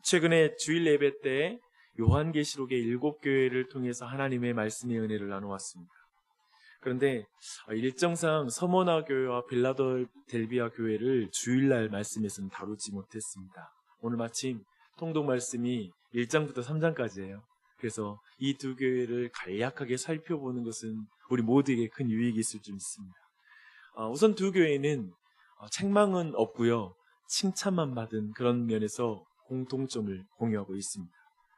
최근에 주일 예배 때 요한계시록의 7교회를 통해서 하나님의 말씀의 은혜를 나누었습니다. 그런데 일정상 서머나 교회와 빌라델비아 교회를 주일날 말씀에서는 다루지 못했습니다. 오늘 마침 통독 말씀이 1장부터 3장까지예요. 그래서 이 두 교회를 간략하게 살펴보는 것은 우리 모두에게 큰 유익이 있을 줄 믿습니다. 우선 두 교회는 책망은 없고요, 칭찬만 받은 그런 면에서 공통점을 공유하고 있습니다.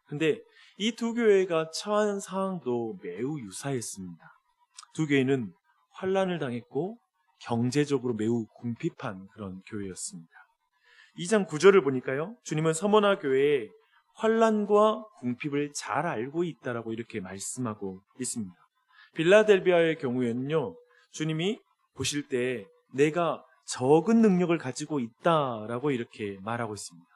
근데 이 두 교회가 처한 상황도 매우 유사했습니다. 두 교회는 환난을 당했고 경제적으로 매우 궁핍한 그런 교회였습니다. 2장 9절을 보니까요, 주님은 서머나 교회에 환난과 궁핍을 잘 알고 있다라고 이렇게 말씀하고 있습니다. 빌라델비아의 경우에는요, 주님이 보실 때 내가 적은 능력을 가지고 있다라고 이렇게 말하고 있습니다.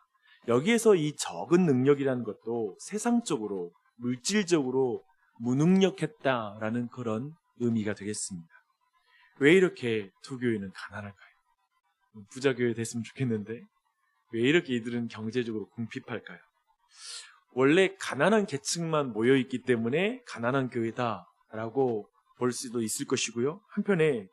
여기에서 이 적은 능력이라는 것도 세상적으로, 물질적으로 무능력했다라는 그런 의미가 되겠습니다. 왜 이렇게 두 교회는 가난할까요? 부자 교회 됐으면 좋겠는데 왜 이렇게 이들은 경제적으로 궁핍할까요? 원래 가난한 계층만 모여있기 때문에 가난한 교회다라고 볼 수도 있을 것이고요, 한편에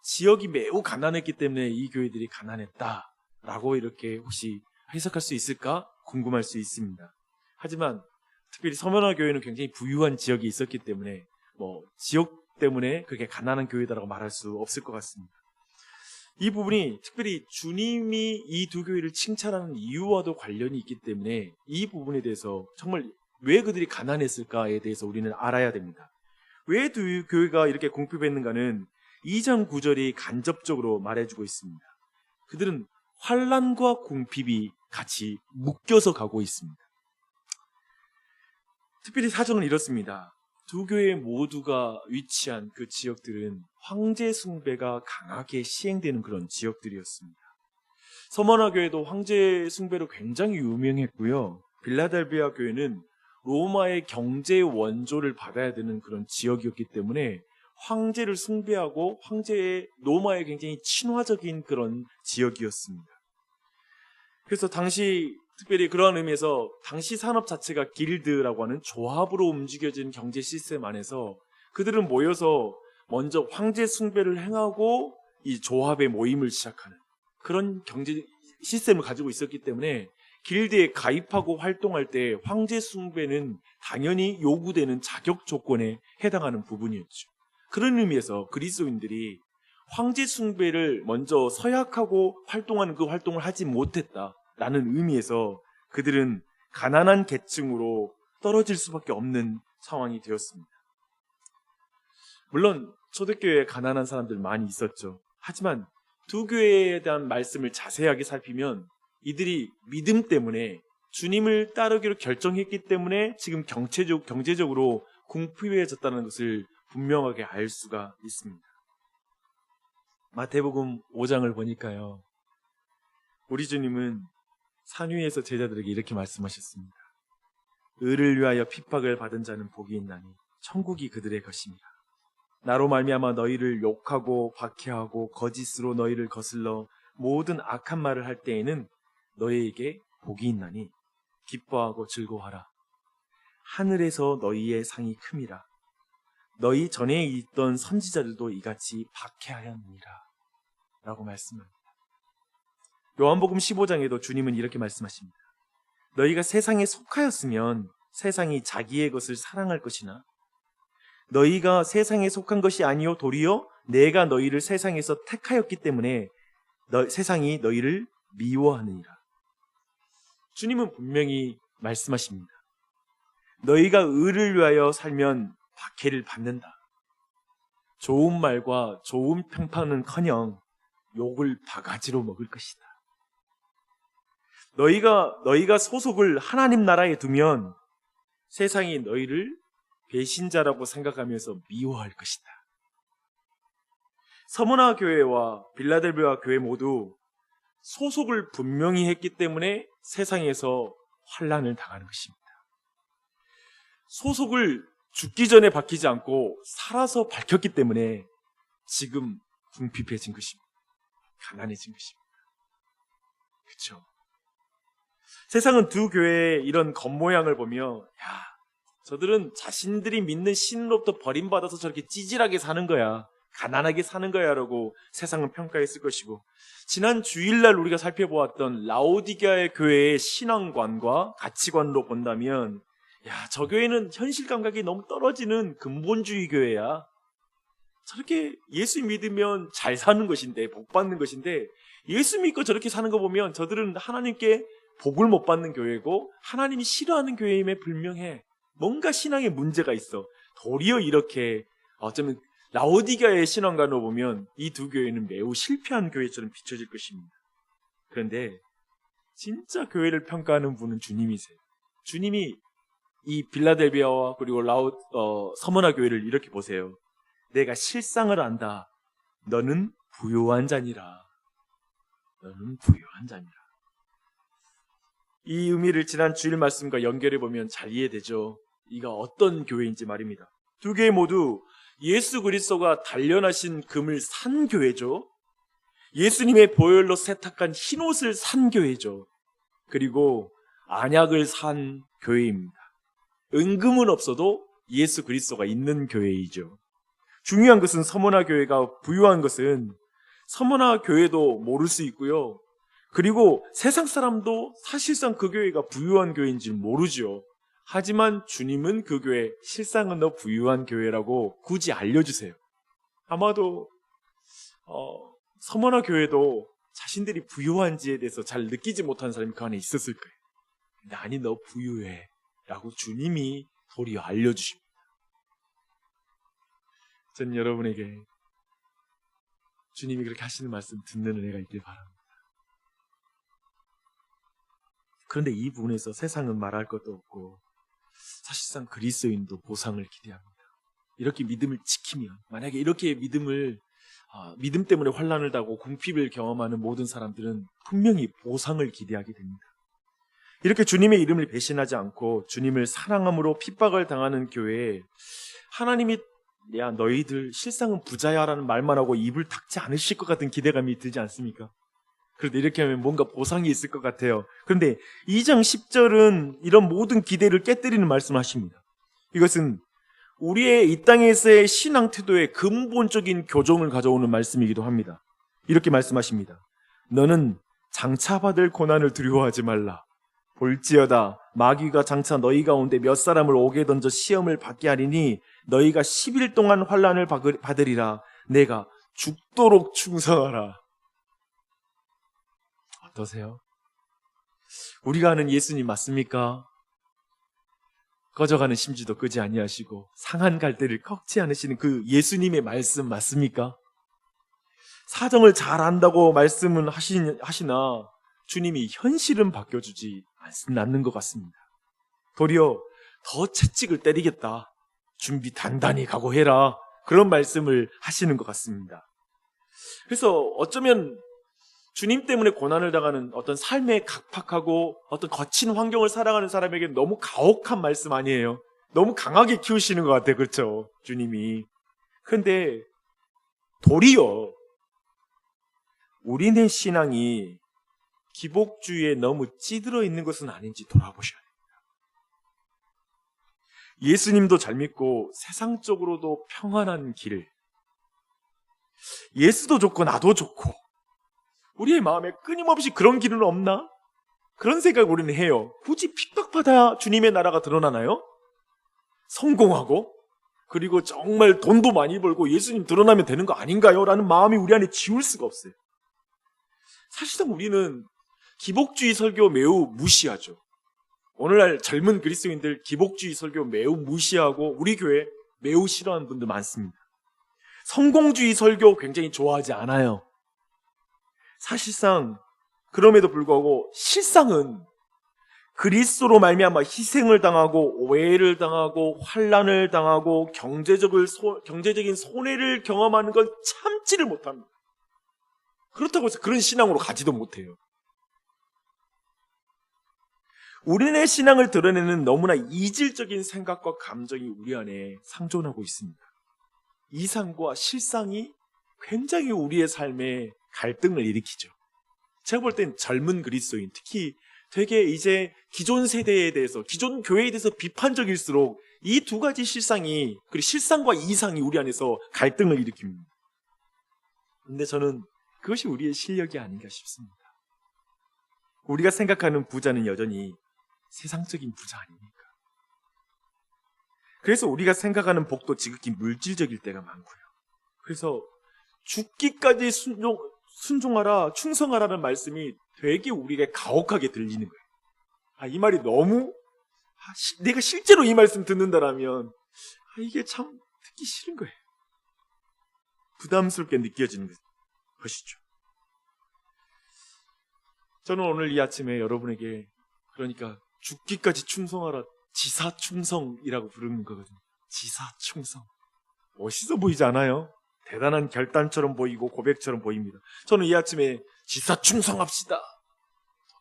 지역이 매우 가난했기 때문에 이 교회들이 가난했다라고 이렇게 혹시 해석할 수 있을까 궁금할 수 있습니다. 하지만 특별히 서머나 교회는 굉장히 부유한 지역이 있었기 때문에 지역 때문에 그렇게 가난한 교회다라고 말할 수 없을 것 같습니다. 이 부분이 특별히 주님이 이 두 교회를 칭찬하는 이유와도 관련이 있기 때문에 이 부분에 대해서 정말 왜 그들이 가난했을까에 대해서 우리는 알아야 됩니다. 왜 두 교회가 이렇게 궁핍했는가는 2장 9절이 간접적으로 말해주고 있습니다. 그들은 환난과 궁핍이 같이 묶여서 가고 있습니다. 특별히 사정은 이렇습니다. 두 교회 모두가 위치한 그 지역들은 황제 숭배가 강하게 시행되는 그런 지역들이었습니다. 서머나 교회도 황제 숭배로 굉장히 유명했고요, 빌라델비아 교회는 로마의 경제 원조를 받아야 되는 그런 지역이었기 때문에 황제를 숭배하고 로마의 굉장히 친화적인 그런 지역이었습니다. 그래서 당시 특별히 그러한 의미에서 당시 산업 자체가 길드라고 하는 조합으로 움직여진 경제 시스템 안에서 그들은 모여서 먼저 황제 숭배를 행하고 이 조합의 모임을 시작하는 그런 경제 시스템을 가지고 있었기 때문에 길드에 가입하고 활동할 때 황제 숭배는 당연히 요구되는 자격 조건에 해당하는 부분이었죠. 그런 의미에서 그리스도인들이 황제 숭배를 먼저 서약하고 활동하는 그 활동을 하지 못했다라는 의미에서 그들은 가난한 계층으로 떨어질 수밖에 없는 상황이 되었습니다. 물론 초대교회에 가난한 사람들 많이 있었죠. 하지만 두 교회에 대한 말씀을 자세하게 살피면 이들이 믿음 때문에 주님을 따르기로 결정했기 때문에 지금 경제적으로 궁핍해졌다는 것을 분명하게 알 수가 있습니다. 마태복음 5장을 보니까요, 우리 주님은 산 위에서 제자들에게 이렇게 말씀하셨습니다. 의를 위하여 핍박을 받은 자는 복이 있나니 천국이 그들의 것입니다. 나로 말미암아 너희를 욕하고 박해하고 거짓으로 너희를 거슬러 모든 악한 말을 할 때에는 너희에게 복이 있나니 기뻐하고 즐거워하라. 하늘에서 너희의 상이 큼이라. 너희 전에 있던 선지자들도 이같이 박해하였느니라 라고 말씀합니다. 요한복음 15장에도 주님은 이렇게 말씀하십니다. 너희가 세상에 속하였으면 세상이 자기의 것을 사랑할 것이나 너희가 세상에 속한 것이 아니요 도리어 내가 너희를 세상에서 택하였기 때문에 세상이 너희를 미워하느니라. 주님은 분명히 말씀하십니다. 너희가 의를 위하여 살면 박해를 받는다. 좋은 말과 좋은 평판은커녕 욕을 바가지로 먹을 것이다. 너희가 소속을 하나님 나라에 두면 세상이 너희를 배신자라고 생각하면서 미워할 것이다. 서머나 교회와 빌라델비아 교회 모두 소속을 분명히 했기 때문에 세상에서 환난을 당하는 것입니다. 소속을 죽기 전에 밝히지 않고 살아서 밝혔기 때문에 지금 궁핍해진 것입니다. 가난해진 것입니다. 그렇죠? 세상은 두 교회의 이런 겉모양을 보며 저들은 자신들이 믿는 신으로부터 버림받아서 저렇게 찌질하게 사는 거야, 가난하게 사는 거야 라고 세상은 평가했을 것이고, 지난 주일날 우리가 살펴보았던 라오디게아의 교회의 신앙관과 가치관으로 본다면 저 교회는 현실 감각이 너무 떨어지는 근본주의 교회야. 저렇게 예수 믿으면 잘 사는 것인데, 복 받는 것인데, 예수 믿고 저렇게 사는 거 보면 저들은 하나님께 복을 못 받는 교회고 하나님이 싫어하는 교회임에 불명해. 뭔가 신앙에 문제가 있어. 도리어 이렇게 어쩌면 라오디게아의 신앙관으로 보면 이 두 교회는 매우 실패한 교회처럼 비춰질 것입니다. 그런데 진짜 교회를 평가하는 분은 주님이세요. 주님이 이 빌라델비아와 그리고 서머나 교회를 이렇게 보세요. 내가 실상을 안다. 너는 부요한 자니라. 너는 부요한 자니라. 이 의미를 지난 주일 말씀과 연결해 보면 잘 이해되죠. 이가 어떤 교회인지 말입니다. 두 교회 모두 예수 그리스도가 단련하신 금을 산 교회죠. 예수님의 보혈로 세탁한 흰옷을 산 교회죠. 그리고 안약을 산 교회입니다. 은금은 없어도 예수 그리스도가 있는 교회이죠. 중요한 것은 서머나 교회가 부유한 것은 서머나 교회도 모를 수 있고요. 그리고 세상 사람도 사실상 그 교회가 부유한 교회인지 모르죠. 하지만 주님은 그 교회, 실상은 너 부유한 교회라고 굳이 알려주세요. 아마도 서머나 교회도 자신들이 부유한지에 대해서 잘 느끼지 못하는 사람이 그 안에 있었을 거예요. 근데 아니, 너 부유해 라고 주님이 도리어 알려주십니다. 전 여러분에게 주님이 그렇게 하시는 말씀 듣는 은혜가 있길 바랍니다. 그런데 이 부분에서 세상은 말할 것도 없고 사실상 그리스도인도 보상을 기대합니다. 이렇게 믿음을 지키면, 만약에 이렇게 믿음 때문에 환난을 당하고 궁핍을 경험하는 모든 사람들은 분명히 보상을 기대하게 됩니다. 이렇게 주님의 이름을 배신하지 않고 주님을 사랑함으로 핍박을 당하는 교회에 하나님이 너희들 실상은 부자야 라는 말만 하고 입을 닫지 않으실 것 같은 기대감이 들지 않습니까? 그런데 이렇게 하면 뭔가 보상이 있을 것 같아요. 그런데 2장 10절은 이런 모든 기대를 깨뜨리는 말씀을 하십니다. 이것은 우리의 이 땅에서의 신앙 태도의 근본적인 교정을 가져오는 말씀이기도 합니다. 이렇게 말씀하십니다. 너는 장차 받을 고난을 두려워하지 말라. 볼지어다 마귀가 장차 너희 가운데 몇 사람을 옥에 던져 시험을 받게 하리니 너희가 10일 동안 환난을 받으리라. 내가 죽도록 충성하라. 어떠세요? 우리가 아는 예수님 맞습니까? 꺼져가는 심지도 끄지 아니하시고 상한 갈대를 꺾지 않으시는 그 예수님의 말씀 맞습니까? 사정을 잘 안다고 말씀은 하시나 주님이 현실은 바뀌어주지 않는 것 같습니다. 도리어 더 채찍을 때리겠다. 준비 단단히 각오해라. 그런 말씀을 하시는 것 같습니다. 그래서 어쩌면 주님 때문에 고난을 당하는 어떤 삶에 각박하고 어떤 거친 환경을 살아가는 사람에게 너무 가혹한 말씀 아니에요? 너무 강하게 키우시는 것 같아요. 그렇죠? 주님이. 그런데 도리어 우리네 신앙이 기복주의에 너무 찌들어 있는 것은 아닌지 돌아보셔야 됩니다. 예수님도 잘 믿고 세상적으로도 평안한 길, 예수도 좋고 나도 좋고 우리의 마음에 끊임없이 그런 길은 없나? 그런 생각을 우리는 해요. 굳이 핍박받아야 주님의 나라가 드러나나요? 성공하고 그리고 정말 돈도 많이 벌고 예수님 드러나면 되는 거 아닌가요? 라는 마음이 우리 안에 지울 수가 없어요. 사실상 우리는 기복주의 설교 매우 무시하죠. 오늘날 젊은 그리스도인들 기복주의 설교 매우 무시하고 우리 교회 매우 싫어하는 분들 많습니다. 성공주의 설교 굉장히 좋아하지 않아요. 사실상 그럼에도 불구하고 실상은 그리스도로 말미암아 희생을 당하고 오해를 당하고 환난을 당하고 경제적인 손해를 경험하는 건 참지를 못합니다. 그렇다고 해서 그런 신앙으로 가지도 못해요. 우리네 신앙을 드러내는 너무나 이질적인 생각과 감정이 우리 안에 상존하고 있습니다. 이상과 실상이 굉장히 우리의 삶에 갈등을 일으키죠. 제가 볼 땐 젊은 그리스도인, 특히 되게 이제 기존 세대에 대해서, 기존 교회에 대해서 비판적일수록 이 두 가지 실상이, 그리고 실상과 이상이 우리 안에서 갈등을 일으킵니다. 근데 저는 그것이 우리의 실력이 아닌가 싶습니다. 우리가 생각하는 부자는 여전히 세상적인 부자 아닙니까? 그래서 우리가 생각하는 복도 지극히 물질적일 때가 많고요. 그래서 죽기까지 순종하라, 충성하라는 말씀이 되게 우리에게 가혹하게 들리는 거예요. 이 말이 너무, 내가 실제로 이 말씀 듣는다라면 이게 참 듣기 싫은 거예요. 부담스럽게 느껴지는 것이죠. 저는 오늘 이 아침에 여러분에게, 그러니까 죽기까지 충성하라, 지사충성이라고 부르는 거거든요. 지사충성. 멋있어 보이지 않아요? 대단한 결단처럼 보이고 고백처럼 보입니다. 저는 이 아침에 지사충성합시다,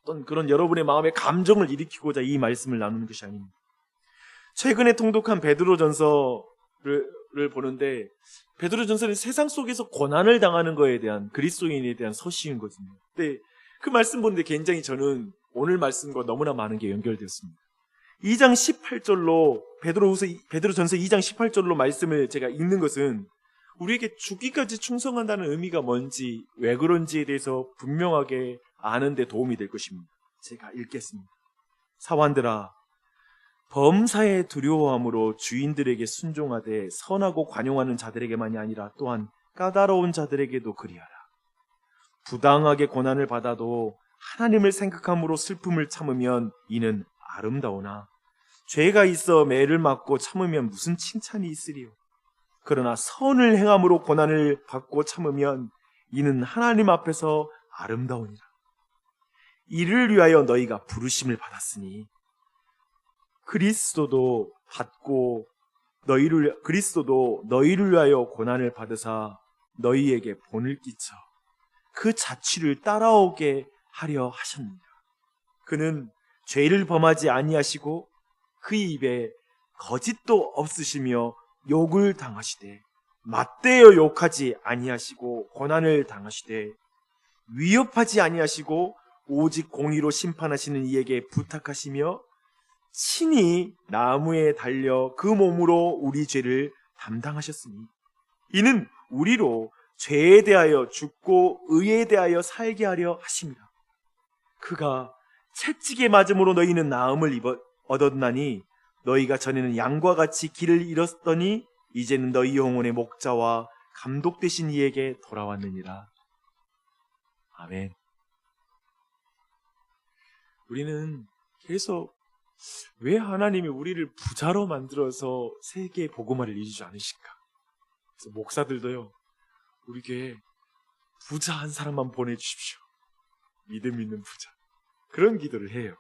어떤 그런 여러분의 마음의 감정을 일으키고자 이 말씀을 나누는 것이 아닙니다. 최근에 통독한 베드로전서를 보는데, 베드로전서는 세상 속에서 고난을 당하는 거에 대한, 그리스도인에 대한 서신이거든요. 근데 그 말씀 보는데 굉장히 저는 오늘 말씀과 너무나 많은 게 연결되었습니다. 2장 18절로, 베드로전서 2장 18절로 말씀을 제가 읽는 것은 우리에게 죽기까지 충성한다는 의미가 뭔지, 왜 그런지에 대해서 분명하게 아는 데 도움이 될 것입니다. 제가 읽겠습니다. 사환들아, 범사에 두려워함으로 주인들에게 순종하되 선하고 관용하는 자들에게만이 아니라 또한 까다로운 자들에게도 그리하라. 부당하게 고난을 받아도 하나님을 생각함으로 슬픔을 참으면 이는 아름다우나, 죄가 있어 매를 맞고 참으면 무슨 칭찬이 있으리요. 그러나 선을 행함으로 고난을 받고 참으면 이는 하나님 앞에서 아름다우니라. 이를 위하여 너희가 부르심을 받았으니 그리스도도 너희를 위하여 고난을 받으사 너희에게 본을 끼쳐 그 자취를 따라오게 하려 하셨느니라. 그는 죄를 범하지 아니하시고 그 입에 거짓도 없으시며 욕을 당하시되 맞대어 욕하지 아니하시고 고난을 당하시되 위협하지 아니하시고 오직 공의로 심판하시는 이에게 부탁하시며 친히 나무에 달려 그 몸으로 우리 죄를 담당하셨으니 이는 우리로 죄에 대하여 죽고 의에 대하여 살게 하려 하십니다. 그가 채찍에 맞음으로 너희는 나음을 얻었나니 너희가 전에는 양과 같이 길을 잃었더니 이제는 너희 영혼의 목자와 감독 되신 이에게 돌아왔느니라. 아멘. 우리는 계속 왜 하나님이 우리를 부자로 만들어서 세계에 복음화를 이루지 않으실까? 그래서 목사들도요, 우리 교회에 부자 한 사람만 보내주십시오. 믿음 있는 부자. 그런 기도를 해요.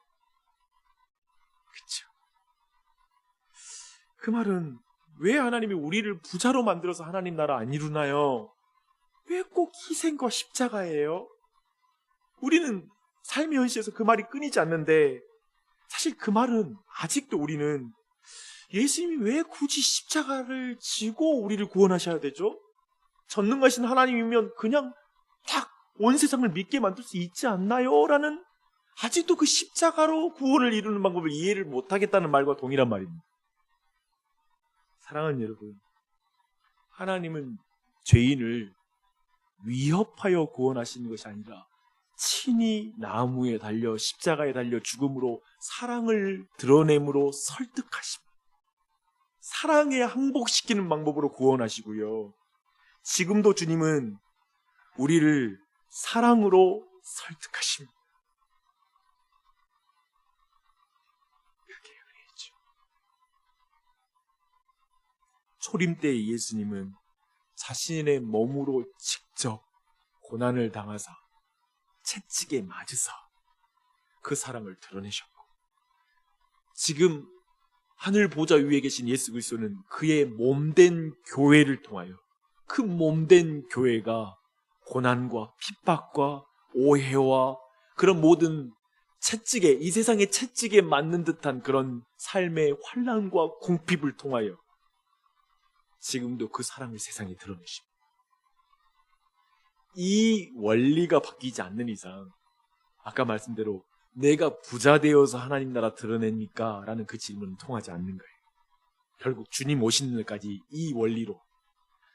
그렇죠? 그 말은 왜 하나님이 우리를 부자로 만들어서 하나님 나라 안 이루나요? 왜 꼭 희생과 십자가예요? 우리는 삶의 현실에서 그 말이 끊이지 않는데, 사실 그 말은 아직도 우리는 예수님이 왜 굳이 십자가를 지고 우리를 구원하셔야 되죠? 전능하신 하나님이면 그냥 딱 온 세상을 믿게 만들 수 있지 않나요? 라는, 아직도 그 십자가로 구원을 이루는 방법을 이해를 못하겠다는 말과 동일한 말입니다. 사랑하는 여러분, 하나님은 죄인을 위협하여 구원하시는 것이 아니라 친히 나무에 달려 십자가에 달려 죽음으로 사랑을 드러냄으로 설득하십니다. 사랑에 항복시키는 방법으로 구원하시고요, 지금도 주님은 우리를 사랑으로 설득하십니다. 그게 은혜죠. 초림 때 예수님은 자신의 몸으로 직접 고난을 당하사 채찍에 맞으사 그 사랑을 드러내셨고, 지금 하늘 보좌 위에 계신 예수 그리스도는 그의 몸된 교회를 통하여, 그 몸된 교회가 고난과 핍박과 오해와 그런 모든 채찍에, 이 세상의 채찍에 맞는 듯한 그런 삶의 환난과 궁핍을 통하여 지금도 그 사랑을 세상에 드러내십니다. 이 원리가 바뀌지 않는 이상 아까 말씀대로 내가 부자 되어서 하나님 나라 드러냅니까? 라는 그 질문은 통하지 않는 거예요. 결국 주님 오시는 날까지 이 원리로,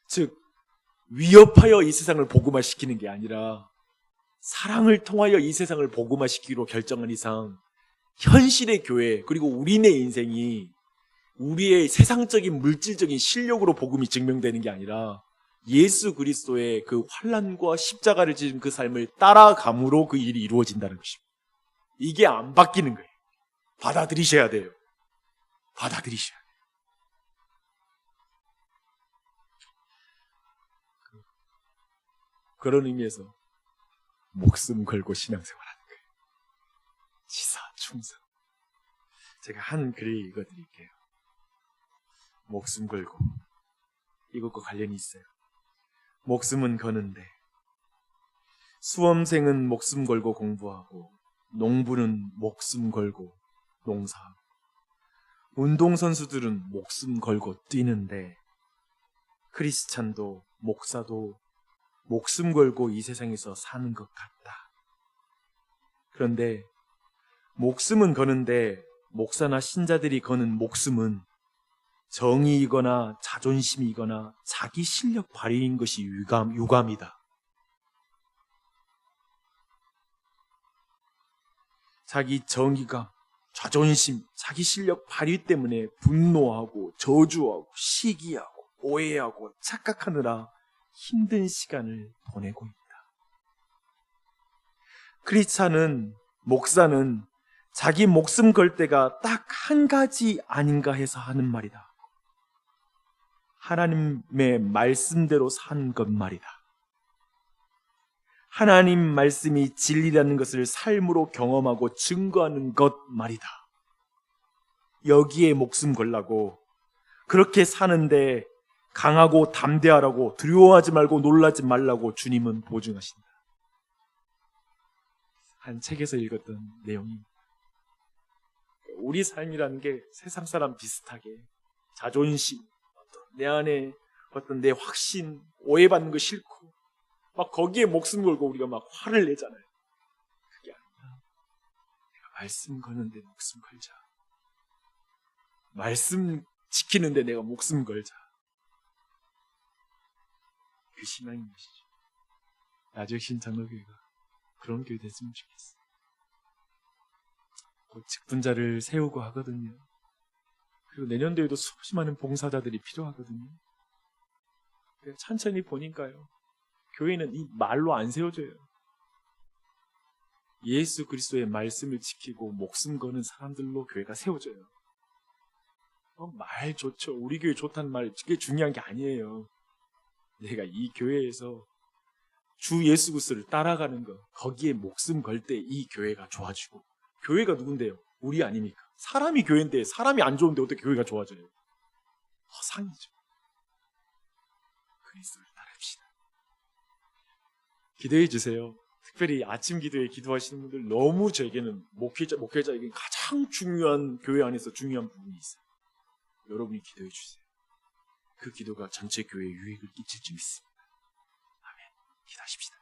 즉 위협하여 이 세상을 복음화시키는 게 아니라 사랑을 통하여 이 세상을 복음화시키기로 결정한 이상 현실의 교회 그리고 우리네 인생이 우리의 세상적인 물질적인 실력으로 복음이 증명되는 게 아니라 예수 그리스도의 그 환난과 십자가를 지은 그 삶을 따라감으로 그 일이 이루어진다는 것입니다. 이게 안 바뀌는 거예요. 받아들이셔야 돼요. 받아들이셔야 돼요. 그런 의미에서 목숨 걸고 신앙생활하는 거예요. 지사, 충성. 제가 한 글을 읽어드릴게요. 목숨 걸고. 이것과 관련이 있어요. 목숨은 거는데 수험생은 목숨 걸고 공부하고 농부는 목숨 걸고 농사하고 운동선수들은 목숨 걸고 뛰는데 크리스찬도 목사도 목숨 걸고 이 세상에서 사는 것 같다. 그런데 목숨은 거는데 목사나 신자들이 거는 목숨은 정의이거나 자존심이거나 자기 실력 발휘인 것이 유감이다. 자기 정의감, 자존심, 자기 실력 발휘 때문에 분노하고 저주하고 시기하고 오해하고 착각하느라 힘든 시간을 보내고 있다. 크리스찬은, 목사는 자기 목숨 걸 때가 딱 한 가지 아닌가 해서 하는 말이다. 하나님의 말씀대로 사는 것 말이다. 하나님 말씀이 진리라는 것을 삶으로 경험하고 증거하는 것 말이다. 여기에 목숨 걸라고, 그렇게 사는데 강하고 담대하라고, 두려워하지 말고 놀라지 말라고 주님은 보증하신다. 한 책에서 읽었던 내용입니다. 우리 삶이라는 게 세상 사람 비슷하게 자존심, 내 안에 어떤 내 확신, 오해받는 거 싫고 막 거기에 목숨 걸고 우리가 막 화를 내잖아요. 그게 아니라 내가 말씀 거는데 목숨 걸자. 말씀 지키는데 내가 목숨 걸자. 그 신앙인 것이죠. 나주신 장로교회가 그런 교회 됐으면 좋겠어. 곧 직분자를 세우고 하거든요. 그리고 내년도에도 수없이 많은 봉사자들이 필요하거든요. 천천히 보니까요. 교회는 이 말로 안 세워져요. 예수 그리스도의 말씀을 지키고 목숨 거는 사람들로 교회가 세워져요. 말 좋죠. 우리 교회 좋다는 말, 그게 중요한 게 아니에요. 내가 이 교회에서 주 예수 그리스도를 따라가는 거, 거기에 목숨 걸 때 이 교회가 좋아지고. 교회가 누군데요? 우리 아닙니까? 사람이 교회인데 사람이 안 좋은데 어떻게 교회가 좋아져요? 허상이죠. 그리스도를 따릅시다. 기도해 주세요. 특별히 아침 기도에 기도하시는 분들, 너무 저에게는 목회자에게 가장 중요한, 교회 안에서 중요한 부분이 있어요. 여러분이 기도해 주세요. 그 기도가 전체 교회에 유익을 끼칠 줄 믿습니다. 아멘. 기도하십시다.